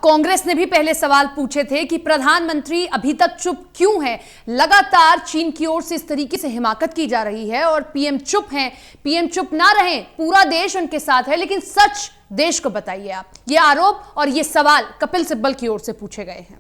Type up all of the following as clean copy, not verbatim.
कांग्रेस ने भी पहले सवाल पूछे थे कि प्रधानमंत्री अभी तक चुप क्यों हैं। लगातार चीन की ओर से इस तरीके से हिमाकत की जा रही है और पीएम चुप हैं। पीएम चुप ना रहें, पूरा देश उनके साथ है, लेकिन सच देश को बताइए आप। ये आरोप और ये सवाल कपिल सिब्बल की ओर से पूछे गए हैं।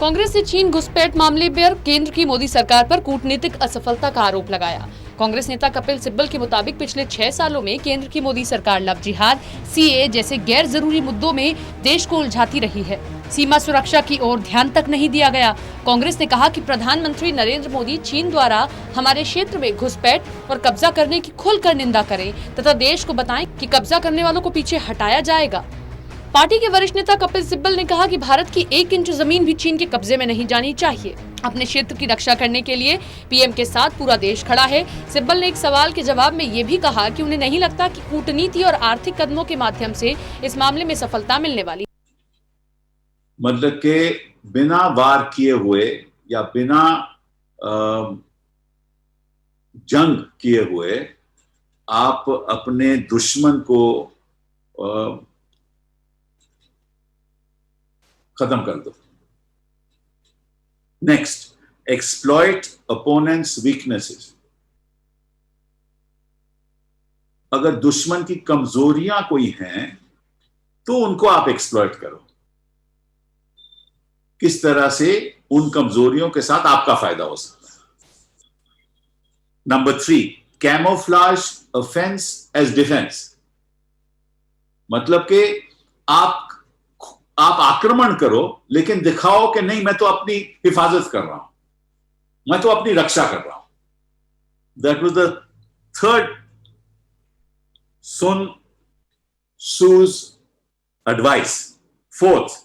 कांग्रेस ने चीन घुसपैठ मामले पर केंद्र की मोदी सरकार पर कूटनीतिक असफलता का आरोप लगाया। कांग्रेस नेता कपिल सिब्बल के मुताबिक पिछले 6 सालों में केंद्र की मोदी सरकार लव जिहाद, सीए जैसे गैर जरूरी मुद्दों में देश को उलझाती रही है। सीमा सुरक्षा की ओर ध्यान तक नहीं दिया गया। कांग्रेस ने कहा कि प्रधानमंत्री नरेंद्र मोदी चीन द्वारा हमारे क्षेत्र में घुसपैठ और कब्जा करने की खुलकर निंदा करें तथा देश को बताएं कि कब्जा करने वालों को पीछे हटाया जाएगा। पार्टी के वरिष्ठ नेता कपिल सिब्बल ने कहा कि भारत की 1 इंच जमीन भी चीन के कब्जे में नहीं जानी चाहिए। अपने क्षेत्र की रक्षा करने के लिए पीएम के साथ पूरा देश खड़ा है। सिब्बल ने एक सवाल के जवाब में ये भी कहा कि उन्हें नहीं लगता कि कूटनीति और आर्थिक कदमों के माध्यम से इस मामले में सफलता मिलने वाली। मतलब के बिना वार किए हुए या बिना जंग किए हुए आप अपने दुश्मन को खत्म कर दो। Next, exploit opponents weaknesses. अगर दुश्मन की कमजोरियां कोई हैं तो उनको आप एक्सप्लॉइट करो। किस तरह से उन कमजोरियों के साथ आपका फायदा हो सकता है। Number 3, camouflage offence as defence. मतलब कि आप आक्रमण करो लेकिन दिखाओ कि नहीं, मैं तो अपनी हिफाजत कर रहा हूं, मैं तो अपनी रक्षा कर रहा हूं। That was the third Sun Tzu's advice. Fourth,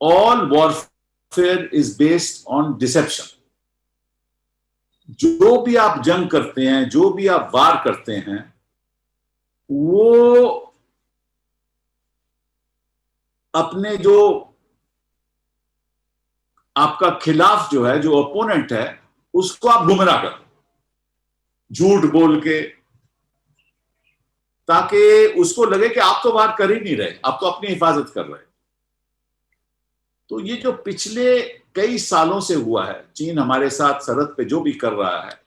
all warfare is based on deception. जो भी आप जंग करते हैं, जो भी आप वार करते हैं, वो अपने जो आपका खिलाफ जो है, जो ओपोनेंट है, उसको आप गुमराह करो झूठ बोल के, ताकि उसको लगे कि आप तो वार कर ही नहीं रहे, आप तो अपनी हिफाजत कर रहे। तो ये जो पिछले कई सालों से हुआ है, चीन हमारे साथ सरहद पे जो भी कर रहा है,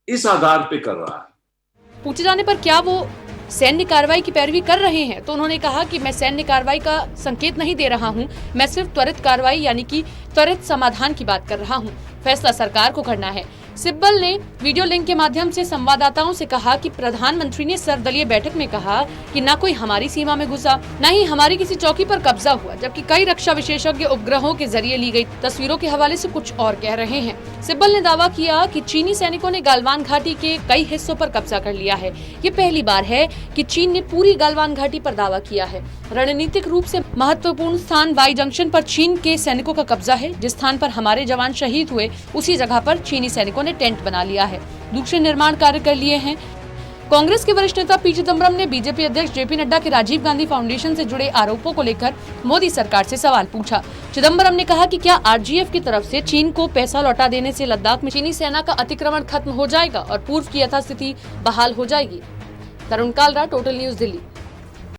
इस आधार पे कर रहा है। पूछे जाने पर क्या वो सैन्य कार्रवाई की पैरवी कर रहे हैं, तो उन्होंने कहा कि मैं सैन्य कार्रवाई का संकेत नहीं दे रहा हूं, मैं सिर्फ त्वरित कार्रवाई यानी कि त्वरित समाधान की बात कर रहा हूं। फैसला सरकार को करना है। सिब्बल ने वीडियो लिंक के माध्यम से संवाददाताओं से कहा कि प्रधानमंत्री ने सर्वदलीय बैठक में कहा कि न कोई हमारी सीमा में घुसा, न ही हमारी किसी चौकी पर कब्जा हुआ, जबकि कई रक्षा विशेषज्ञ उपग्रहों के जरिए ली गई तस्वीरों के हवाले से कुछ और कह रहे हैं। सिब्बल ने दावा किया कि चीनी सैनिकों ने गालवान घाटी के कई हिस्सों पर कब्जा कर लिया है। ये पहली बार है कि चीन ने पूरी गालवान घाटी पर दावा किया है। रणनीतिक रूप से महत्वपूर्ण स्थान वाई जंक्शन पर चीन के सैनिकों का कब्जा है। जिस स्थान पर हमारे जवान शहीद हुए, उसी जगह पर चीनी सैनिकों ने टेंट बना लिया है, दूसरे निर्माण कार्य कर लिए हैं। कांग्रेस के वरिष्ठ नेता पी चिदम्बरम ने बीजेपी अध्यक्ष जेपी नड्डा के राजीव गांधी फाउंडेशन से जुड़े आरोपों को लेकर मोदी सरकार से सवाल पूछा। चिदम्बरम ने कहा कि क्या आरजीएफ की तरफ से चीन को पैसा लौटा देने से लद्दाख में चीनी सेना का अतिक्रमण खत्म हो जाएगा और पूर्व की यथास्थिति बहाल हो जाएगी। तरुण कालरा, टोटल न्यूज, दिल्ली।